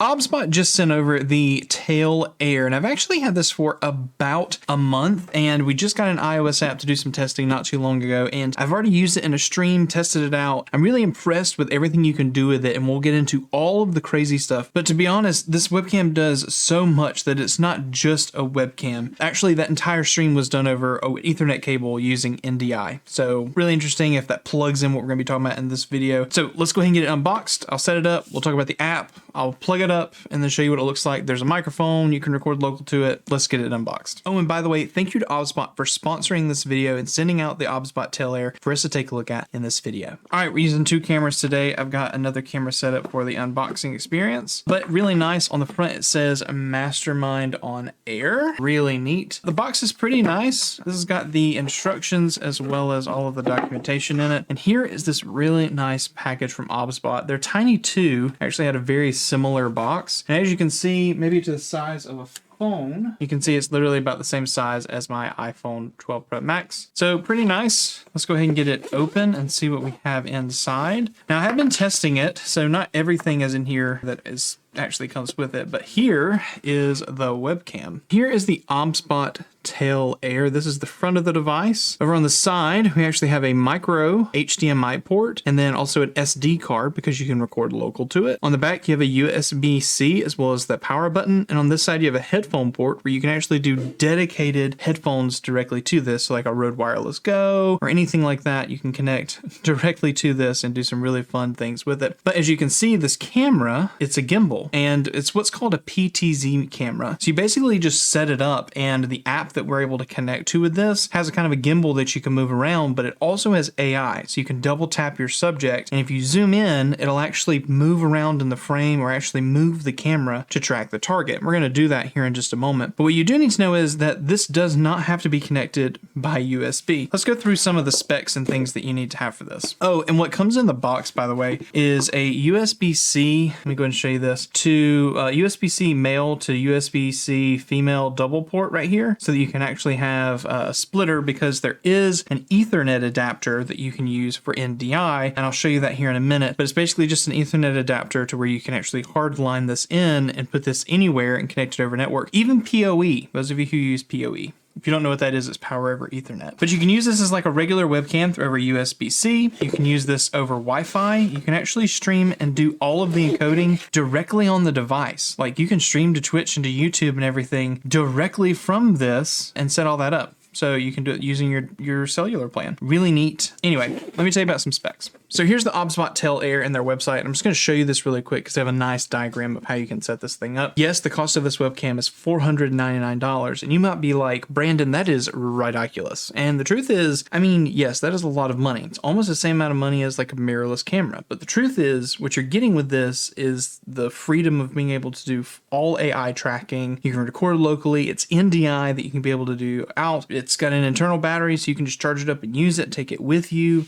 OBSBOT just sent over the Tail Air, and I've actually had this for about a month, and we just got an iOS app to do some testing not too long ago, and I've already used it in a stream, tested it out. I'm really impressed with everything you can do with it, and we'll get into all of the crazy stuff. But to be honest, this webcam does so much that it's not just a webcam. Actually, that entire stream was done over an Ethernet cable using NDI. So really interesting if that plugs in what we're going to be talking about in this video. So let's go ahead and get it unboxed. I'll set it up. We'll talk about the app. I'll plug it up and then show you what it looks like. There's a microphone. You can record local to it. Let's get it unboxed. Oh, and by the way, thank you to OBSBOT for sponsoring this video and sending out the OBSBOT Tail Air for us to take a look at in this video. All right, we're using 2 cameras today. I've got another camera set up for the unboxing experience, but really nice. On the front, it says Mastermind on Air. Really neat. The box is pretty nice. This has got the instructions as well as all of the documentation in it. And here is this really nice package from OBSBOT. They're tiny too. Actually had a very similar box. And as you can see, maybe to the size of a phone, you can see it's literally about the same size as my iPhone 12 Pro Max. So pretty nice. Let's go ahead and get it open and see what we have inside. Now I have been testing it, so not everything is in here that is actually comes with it, but here is the webcam. Here is the OBSBOT Tail Air. This is the front of the device. Over on the side, we actually have a micro HDMI port and then also an SD card because you can record local to it. On the back, you have a USB-C as well as the power button. And on this side, you have a headphone port where you can actually do dedicated headphones directly to this. So like a Rode Wireless Go or anything like that, you can connect directly to this and do some really fun things with it. But as you can see, this camera, it's a gimbal. And it's what's called a PTZ camera. So you basically just set it up, and the app that we're able to connect to with this has a kind of a gimbal that you can move around, but it also has AI. So you can double tap your subject, and if you zoom in, it'll actually move around in the frame or actually move the camera to track the target. We're going to do that here in just a moment. But what you do need to know is that this does not have to be connected by USB. Let's go through some of the specs and things that you need to have for this. Oh, and what comes in the box, by the way, is a USB-C. Let me go ahead and show you this. To USB-C male to USB-C female double port right here, so that you can actually have a splitter, because there is an Ethernet adapter that you can use for NDI, and I'll show you that here in a minute. But it's basically just an Ethernet adapter to where you can actually hard line this in and put this anywhere and connect it over network. Even PoE, those of you who use PoE. If you don't know what that is, it's power over Ethernet. But you can use this as like a regular webcam over USB-C. You can use this over Wi-Fi. You can actually stream and do all of the encoding directly on the device. Like you can stream to Twitch and to YouTube and everything directly from this and set all that up. So you can do it using your cellular plan. Really neat. Anyway, let me tell you about some specs. So here's the OBSBOT Tail Air in their website. I'm just going to show you this really quick because they have a nice diagram of how you can set this thing up. Yes, the cost of this webcam is $499. And you might be like, Brandon, that is ridiculous. And the truth is, I mean, yes, that is a lot of money. It's almost the same amount of money as like a mirrorless camera. But the truth is, what you're getting with this is the freedom of being able to do all AI tracking. You can record locally. It's NDI that you can be able to do out. It's got an internal battery, so you can just charge it up and use it, take it with you.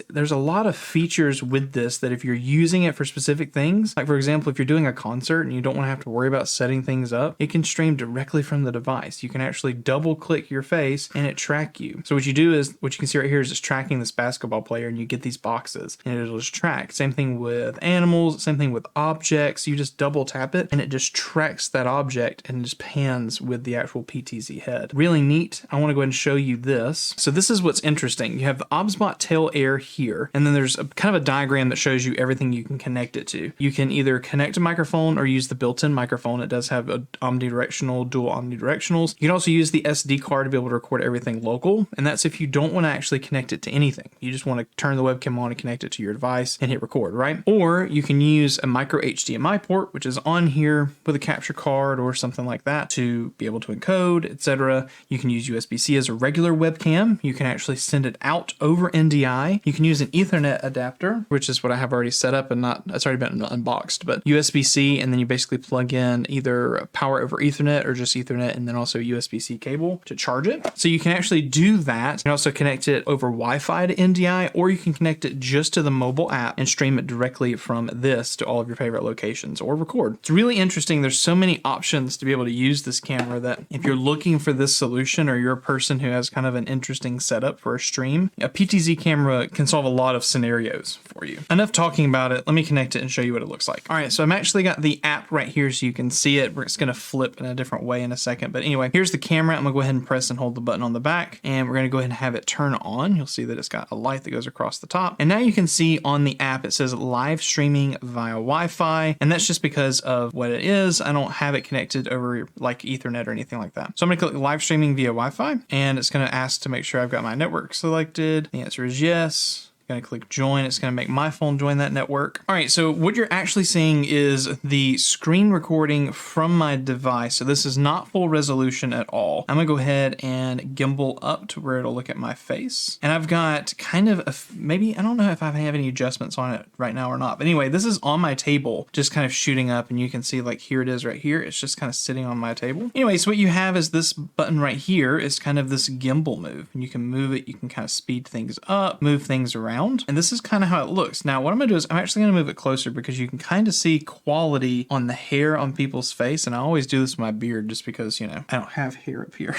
There's a lot of features with this that if you're using it for specific things, like for example, if you're doing a concert and you don't want to have to worry about setting things up, it can stream directly from the device. You can actually double click your face and it track you. So what you do is, what you can see right here is it's tracking this basketball player, and you get these boxes and it'll just track. Same thing with animals, same thing with objects. You just double tap it and it just tracks that object and just pans with the actual PTZ head. Really neat. I want to go ahead and show you this. So this is what's interesting. You have the OBSBOT Tail Air here, and then there's a kind of a diagram that shows you everything you can connect it to. You can either connect a microphone or use the built-in microphone. It does have a omnidirectional, dual omnidirectionals. You can also use the SD card to be able to record everything local, and that's if you don't want to actually connect it to anything. You just want to turn the webcam on and connect it to your device and hit record, right? Or you can use a micro HDMI port, which is on here with a capture card or something like that to be able to encode, etc. You can use USB-C as a regular webcam. You can actually send it out over NDI. You can use an Ethernet adapter, which is what I have already set up and it's already been unboxed, but USB-C, and then you basically plug in either power over Ethernet or just Ethernet, and then also USB-C cable to charge it. So you can actually do that. You can also connect it over Wi-Fi to NDI, or you can connect it just to the mobile app and stream it directly from this to all of your favorite locations or record. It's really interesting. There's so many options to be able to use this camera that if you're looking for this solution, or you're a person who has kind of an interesting setup for a stream, a PTZ camera can solve a lot of scenarios scenarios for you. Enough talking about it. Let me connect it and show you what it looks like. All right, so I'm actually got the app right here so you can see it. It's going to flip in a different way in a second. But anyway, here's the camera. I'm going to go ahead and press and hold the button on the back, and we're going to go ahead and have it turn on. You'll see that it's got a light that goes across the top. And now you can see on the app, it says live streaming via Wi-Fi. And that's just because of what it is. I don't have it connected over like Ethernet or anything like that. So I'm going to click live streaming via Wi-Fi, and it's going to ask to make sure I've got my network selected. The answer is yes. Going to click join. It's going to make my phone join that network. All right, so what you're actually seeing is the screen recording from my device. So this is not full resolution at all. I'm going to go ahead and gimbal up to where it'll look at my face. And I've got kind of maybe, I don't know if I have any adjustments on it right now or not. But anyway, this is on my table, just kind of shooting up, and you can see like here it is right here. It's just kind of sitting on my table. Anyway, so what you have is this button right here is kind of this gimbal move, and you can move it. You can kind of speed things up, move things around. And this is kind of how it looks. Now, what I'm gonna do is I'm actually gonna move it closer because you can kind of see quality on the hair on people's face. And I always do this with my beard just because, you know, I don't have hair up here.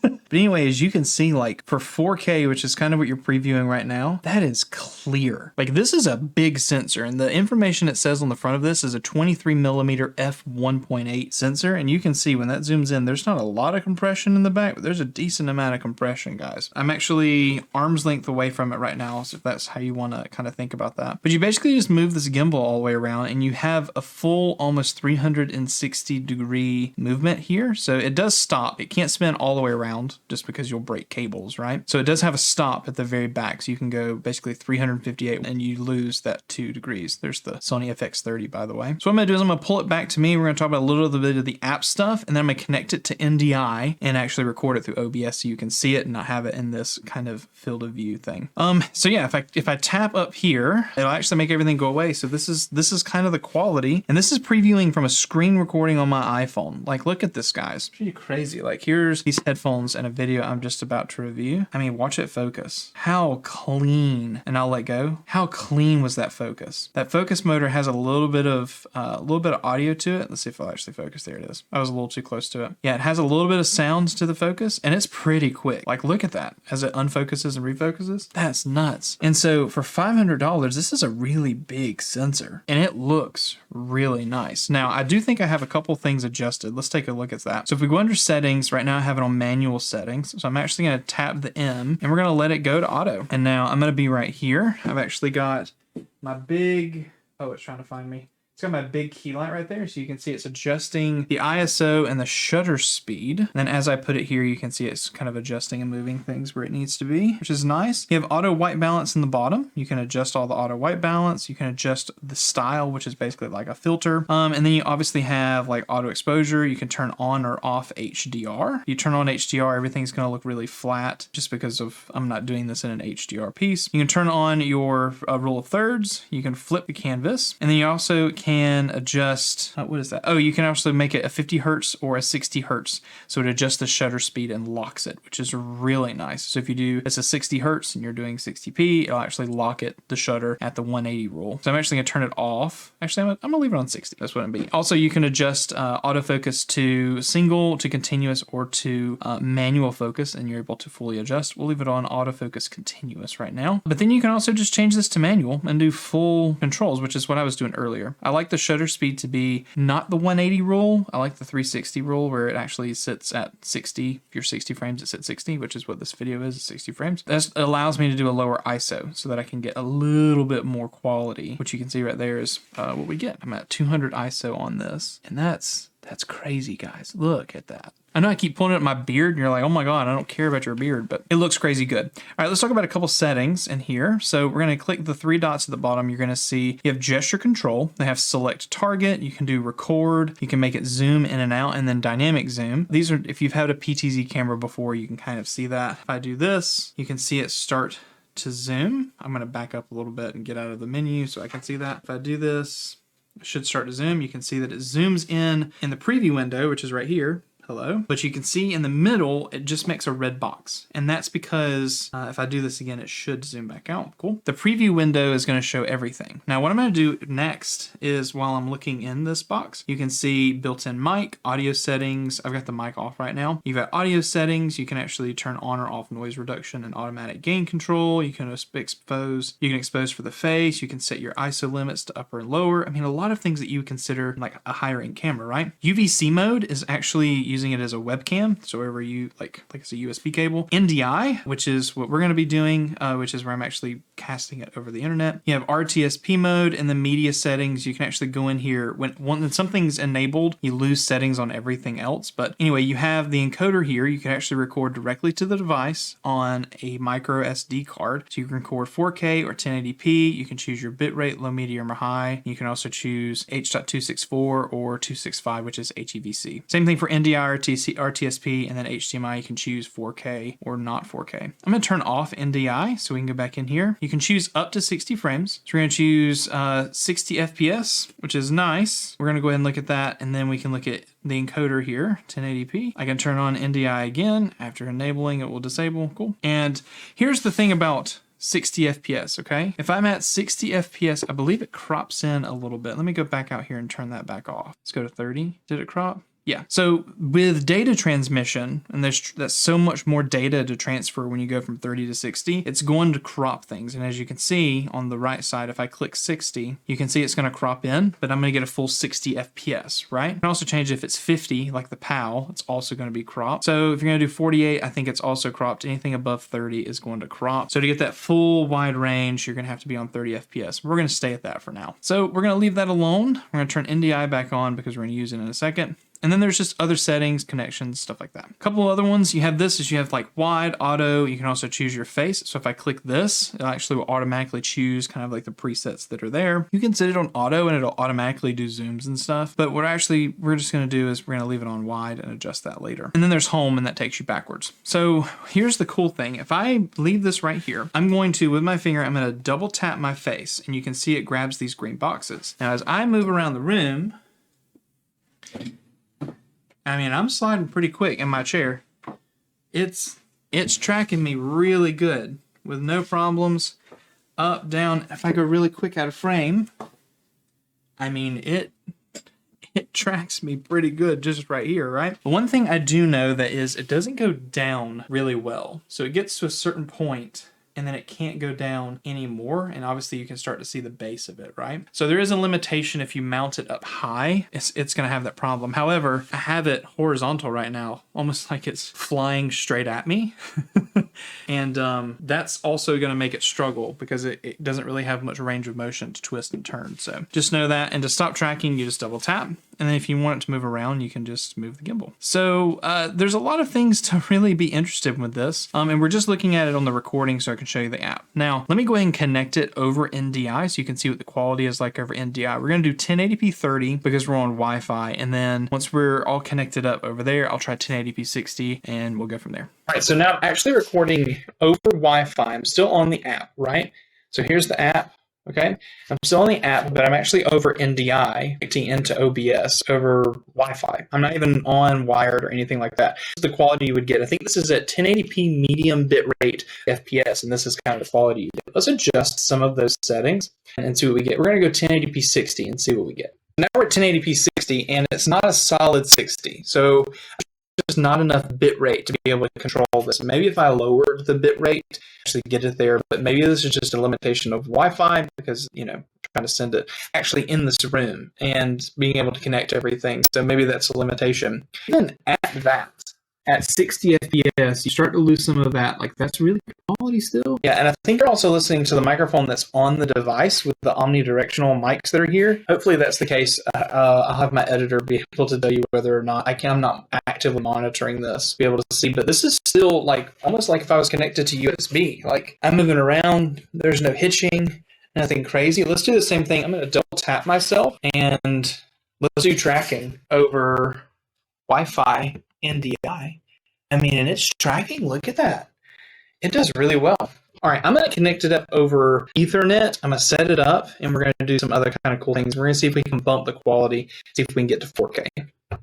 But anyway, as you can see, like for 4K, which is kind of what you're previewing right now, that is clear. Like this is a big sensor, and the information it says on the front of this is a 23mm f1.8 sensor. And you can see when that zooms in, there's not a lot of compression in the back, but there's a decent amount of compression, guys. I'm actually arm's length away from it right now, so if that's how you want to kind of think about that. But you basically just move this gimbal all the way around, and you have a full almost 360-degree movement here. So it does stop. It can't spin all the way around just because you'll break cables, right? So it does have a stop at the very back. So you can go basically 358 and you lose that 2 degrees. There's the Sony FX30, by the way. So what I'm going to do is I'm going to pull it back to me. We're going to talk about a little bit of the app stuff, and then I'm going to connect it to NDI and actually record it through OBS so you can see it and not have it in this kind of field of view thing. So yeah, if I tap up here, it'll actually make everything go away. So this is kind of the quality, and this is previewing from a screen recording on my iPhone. Like, look at this, guys. Pretty crazy. Like, here's these headphones and a video I'm just about to review. I mean, watch it focus. How clean, and I'll let go. How clean was that focus? That focus motor has a little bit of audio to it. Let's see if I'll actually focus. There it is. I was a little too close to it. Yeah, it has a little bit of sound to the focus, and it's pretty quick. Like, look at that as it unfocuses and refocuses. That's nuts. And so for $500, this is a really big sensor, and it looks really nice. Now, I do think I have a couple things adjusted. Let's take a look at that. So if we go under settings, right now I have it on manual settings. So I'm actually going to tap the M, and we're going to let it go to auto. And now I'm going to be right here. I've actually got my big, oh, it's trying to find me. It's got my big key light right there, so you can see it's adjusting the ISO and the shutter speed. And then as I put it here, you can see it's kind of adjusting and moving things where it needs to be, which is nice. You have auto white balance in the bottom. You can adjust all the auto white balance. You can adjust the style, which is basically like a filter. And then you obviously have like auto exposure. You can turn on or off HDR. If you turn on HDR, everything's going to look really flat just because of I'm not doing this in an HDR piece. You can turn on your rule of thirds. You can flip the canvas, and then you also can adjust, what is that? Oh, you can actually make it a 50 hertz or a 60 hertz. So it adjusts the shutter speed and locks it, which is really nice. So if you do, it's a 60 hertz and you're doing 60p, it'll actually lock it, the shutter at the 180 rule. So I'm actually gonna turn it off. Actually, I'm gonna leave it on 60. That's what it'd be. Also, you can adjust autofocus to single, to continuous, or to manual focus, and you're able to fully adjust. We'll leave it on autofocus continuous right now. But then you can also just change this to manual and do full controls, which is what I was doing earlier. I like the shutter speed to be not the 180 rule. I like the 360 rule where it actually sits at 60. If you're 60 frames, it's at 60, which is what this video is, 60 frames. That allows me to do a lower ISO so that I can get a little bit more quality, which you can see right there is what we get. I'm at 200 ISO on this, and that's crazy, guys. Look at that. I know I keep pulling it at my beard and you're like, oh my God, I don't care about your beard, but it looks crazy good. All right, let's talk about a couple settings in here. So we're going to click the 3 dots at the bottom. You're going to see you have gesture control. They have select target. You can do record. You can make it zoom in and out, and then dynamic zoom. These are, if you've had a PTZ camera before, you can kind of see that. If I do this, you can see it start to zoom. I'm going to back up a little bit and get out of the menu so I can see that. If I do this, it should start to zoom. You can see that it zooms in the preview window, which is right here. hello. But you can see in the middle, it just makes a red box. And that's because if I do this again, it should zoom back out. Cool. The preview window is going to show everything. Now, what I'm going to do next is while I'm looking in this box, you can see built-in mic, audio settings. I've got the mic off right now. You've got audio settings. You can actually turn on or off noise reduction and automatic gain control. You can expose. You can expose for the face. You can set your ISO limits to upper and lower. I mean, a lot of things that you would consider like a higher end camera, right? UVC mode is actually using it as a webcam. So wherever you like it's a USB cable. NDI, which is what we're going to be doing, which is where I'm actually casting it over the internet. You have RTSP mode and the media settings. You can actually go in here when something's enabled, you lose settings on everything else. But anyway, you have the encoder here. You can actually record directly to the device on a micro SD card. So you can record 4K or 1080p. You can choose your bitrate, low, medium, or high. You can also choose H.264 or 265, which is HEVC. Same thing for NDI, RTSP, and then HDMI. You can choose 4K or not 4K. I'm going to turn off NDI so we can go back in here. You can choose up to 60 frames. So we're going to choose 60 FPS, which is nice. We're going to go ahead and look at that, and then we can look at the encoder here, 1080p. I can turn on NDI again. After enabling, it will disable. Cool. And here's the thing about 60 FPS, okay? If I'm at 60 FPS, I believe it crops in a little bit. Let me go back out here and turn that back off. Let's go to 30. Did it crop? Yeah. So with data transmission, and that's so much more data to transfer when you go from 30 to 60, it's going to crop things. And as you can see on the right side, if I click 60, you can see it's going to crop in, but I'm going to get a full 60 FPS, right? You can also change if it's 50, like the PAL, it's also going to be cropped. So if you're going to do 48, I think it's also cropped. Anything above 30 is going to crop. So to get that full wide range, you're going to have to be on 30 FPS. We're going to stay at that for now. So we're going to leave that alone. We're going to turn NDI back on because we're going to use it in a second. And then there's just other settings, connections, stuff like that. A couple other ones you have this is you have like wide, auto. You can also choose your face. So if I click this, it actually will automatically choose kind of like the presets that are there. You can set it on auto and it'll automatically do zooms and stuff. But what we're just going to do is we're going to leave it on wide and adjust that later. And then there's home, and that takes you backwards. So here's the cool thing. If I leave this right here, I'm going to, with my finger, I'm going to double tap my face, and you can see it grabs these green boxes. Now, as I move around the room, I mean, I'm sliding pretty quick in my chair. It's tracking me really good with no problems. Up, down. If I go really quick out of frame, I mean, it tracks me pretty good just right here, right? But one thing I do know that is it doesn't go down really well. So it gets to a certain point and then it can't go down anymore. And obviously you can start to see the base of it, right? So there is a limitation if you mount it up high, it's going to have that problem. However, I have it horizontal right now, almost like it's flying straight at me. And that's also going to make it struggle because it doesn't really have much range of motion to twist and turn. So just know that. And to stop tracking, you just double tap. And then if you want it to move around, you can just move the gimbal. So there's a lot of things to really be interested with this. And we're just looking at it on the recording so I can show you the app. Now, let me go ahead and connect it over NDI so you can see what the quality is like over NDI. We're going to do 1080p 30 because we're on Wi-Fi. And then once we're all connected up over there, I'll try 1080p 60 and we'll go from there. All right, so now I'm actually recording over Wi-Fi. I'm still on the app, right? So here's the app. Okay, I'm still on the app, but I'm actually over NDI, connecting into OBS over Wi-Fi. I'm not even on wired or anything like that. This is the quality you would get. I think this is at 1080p medium bitrate FPS, and this is kind of the quality you get. Let's adjust some of those settings and see what we get. We're going to go 1080p 60 and see what we get. Now we're at 1080p 60, and it's not a solid 60. So just not enough bit rate to be able to control this. Maybe if I lowered the bit rate, actually get it there, but maybe this is just a limitation of Wi-Fi because, trying to send it actually in this room and being able to connect everything. So maybe that's a limitation. Even at 60 FPS, you start to lose some of that. Like, that's really good quality still. Yeah, and I think you're also listening to the microphone that's on the device with the omnidirectional mics that are here. Hopefully that's the case. I'll have my editor be able to tell you whether or not I'm not actively monitoring this, be able to see. But this is still like almost like if I was connected to USB. Like, I'm moving around. There's no hitching, nothing crazy. Let's do the same thing. I'm going to double tap myself and let's do tracking over Wi-Fi NDI. I mean, and it's tracking. Look at that. It does really well. All right, I'm going to connect it up over Ethernet. I'm going to set it up, and we're going to do some other kind of cool things. We're going to see if we can bump the quality, see if we can get to 4K.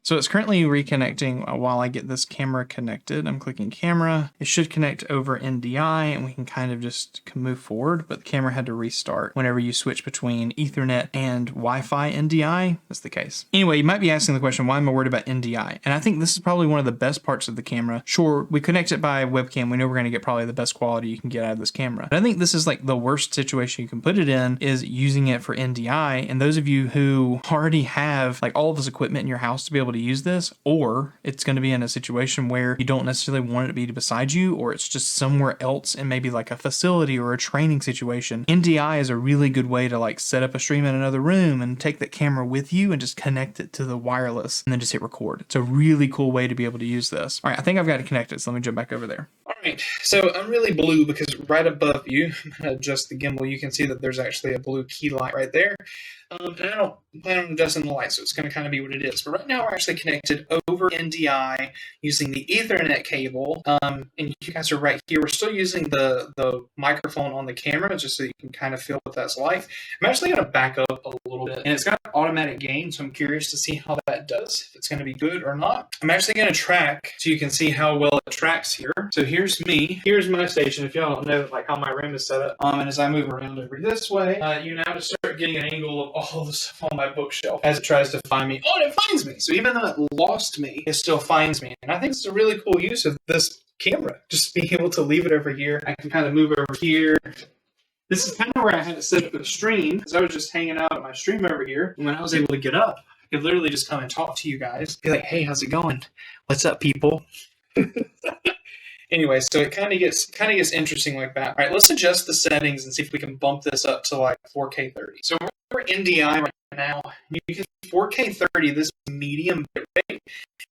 So it's currently reconnecting while I get this camera connected. I'm clicking camera. It should connect over NDI and we can kind of just move forward, but the camera had to restart whenever you switch between Ethernet and Wi-Fi NDI. That's the case. Anyway, you might be asking the question, why am I worried about NDI? And I think this is probably one of the best parts of the camera. Sure, we connect it by webcam. We know we're going to get probably the best quality you can get out of this camera. But I think this is like the worst situation you can put it in is using it for NDI. And those of you who already have like all of this equipment in your house to be able to use this, or it's going to be in a situation where you don't necessarily want it to be beside you, or it's just somewhere else in maybe like a facility or a training situation. NDI is a really good way to like set up a stream in another room and take that camera with you and just connect it to the wireless and then just hit record. It's a really cool way to be able to use this. All right, I think I've got it connected, so let me jump back over there. All right, so I'm really blue because right above you, I'm going to adjust the gimbal. You can see that there's actually a blue key light right there. And I don't plan on adjusting the light, so it's going to kind of be what it is. But right now, we're actually connected over NDI using the Ethernet cable. And you guys are right here. We're still using the microphone on the camera, just so you can kind of feel what that's like. I'm actually going to back up a little bit. And it's got automatic gain, so I'm curious to see how that does, if it's going to be good or not. I'm actually going to track, so you can see how well it tracks here. So here's me. Here's my station, if y'all don't know like how my room is set up. And as I move around over this way, you now just start getting an angle of all the stuff on my bookshelf as it tries to find me. Oh, and it finds me. So even though it lost me, it still finds me. And I think it's a really cool use of this camera. Just being able to leave it over here. I can kind of move over here. This is kind of where I had it set up a stream, because I was just hanging out at my stream over here. And when I was able to get up, I could literally just come and talk to you guys. Be like, hey, how's it going? What's up, people? Anyway, so it kind of gets interesting like that. All right, let's adjust the settings and see if we can bump this up to like 4K 30. So we're NDI right now. You can 4K 30, this medium bitrate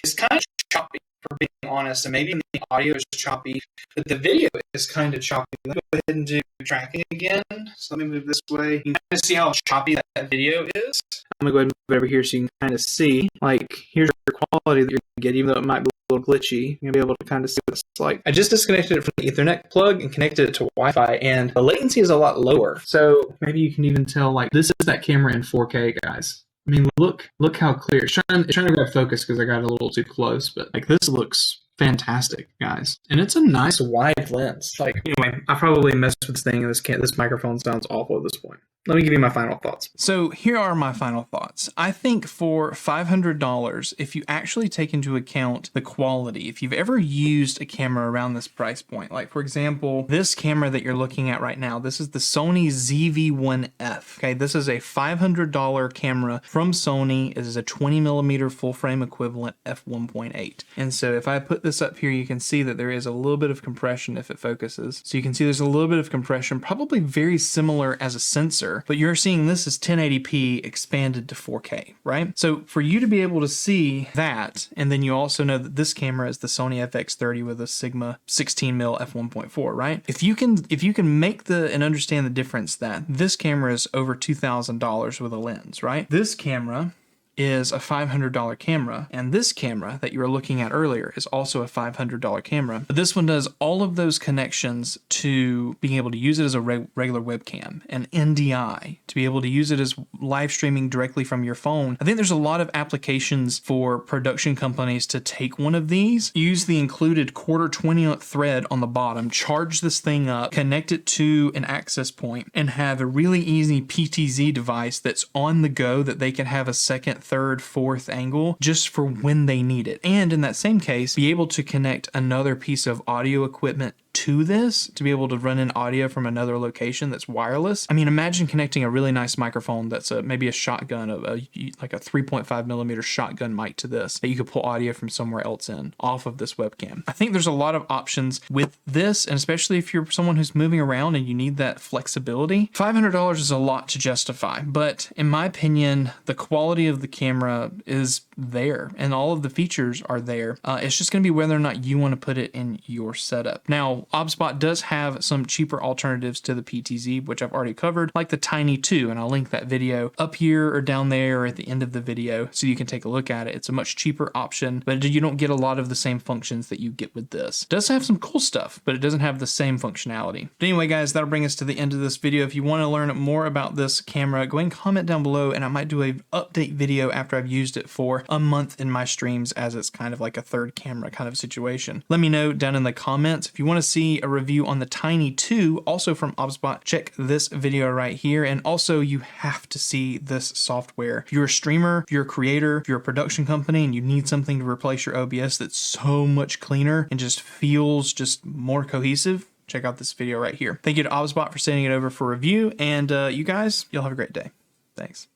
is kind of choppy, for being honest, and maybe the audio is choppy, but the video is kind of choppy. Let me go ahead and do tracking again. So let me move this way. You can kind of see how choppy that video is. I'm going to go ahead and move over here so you can kind of see, like, here's your quality that you're going to get, even though it might be a little glitchy. You'll be able to kind of see what it's like. I just disconnected it from the Ethernet plug and connected it to Wi-Fi, and the latency is a lot lower. So maybe you can even tell, like, this is that camera in 4K, guys. I mean, look how clear. It's trying to grab focus because I got a little too close, but like this looks fantastic, guys. And it's a nice wide lens. Like, anyway, I probably messed with this thing, and this microphone sounds awful at this point. Let me give you my final thoughts. So here are my final thoughts. I think for $500, if you actually take into account the quality, if you've ever used a camera around this price point, like for example, this camera that you're looking at right now, this is the Sony ZV-1F. Okay, this is a $500 camera from Sony. It is a 20mm full frame equivalent f1.8. And so if I put this up here, you can see that there is a little bit of compression if it focuses. So you can see there's a little bit of compression, probably very similar as a sensor, but you're seeing this is 1080p expanded to 4K, right? So for you to be able to see that, and then you also know that this camera is the Sony FX30 with a Sigma 16mm f1.4, right? If you can make and understand the difference that this camera is over $2,000 with a lens, right? This camera is a $500 camera, and this camera that you were looking at earlier is also a $500 camera. But this one does all of those connections to being able to use it as a regular webcam, and NDI, to be able to use it as live streaming directly from your phone. I think there's a lot of applications for production companies to take one of these, use the included quarter 20 thread on the bottom, charge this thing up, connect it to an access point, and have a really easy PTZ device that's on the go that they can have a second, third, fourth angle just for when they need it. And in that same case, be able to connect another piece of audio equipment to this to be able to run in audio from another location that's wireless. I mean, imagine connecting a really nice microphone that's maybe a shotgun, like a 3.5mm shotgun mic to this, that you could pull audio from somewhere else in off of this webcam. I think there's a lot of options with this, and especially if you're someone who's moving around and you need that flexibility. $500 is a lot to justify, but in my opinion, the quality of the camera is there and all of the features are there. It's just going to be whether or not you want to put it in your setup. Now, OBSBOT does have some cheaper alternatives to the PTZ, which I've already covered, like the Tiny 2, and I'll link that video up here or down there or at the end of the video so you can take a look at it. It's a much cheaper option, but you don't get a lot of the same functions that you get with this. It does have some cool stuff, but it doesn't have the same functionality. But anyway, guys, that'll bring us to the end of this video. If you want to learn more about this camera, go ahead and comment down below, and I might do an update video video after I've used it for a month in my streams, as it's kind of like a third camera kind of situation. Let me know down in the comments. If you want to see a review on the Tiny 2, also from OBSBOT, check this video right here. And also, you have to see this software. If you're a streamer, if you're a creator, if you're a production company and you need something to replace your OBS that's so much cleaner and just feels just more cohesive, check out this video right here. Thank you to OBSBOT for sending it over for review, and you guys, you'll have a great day. Thanks.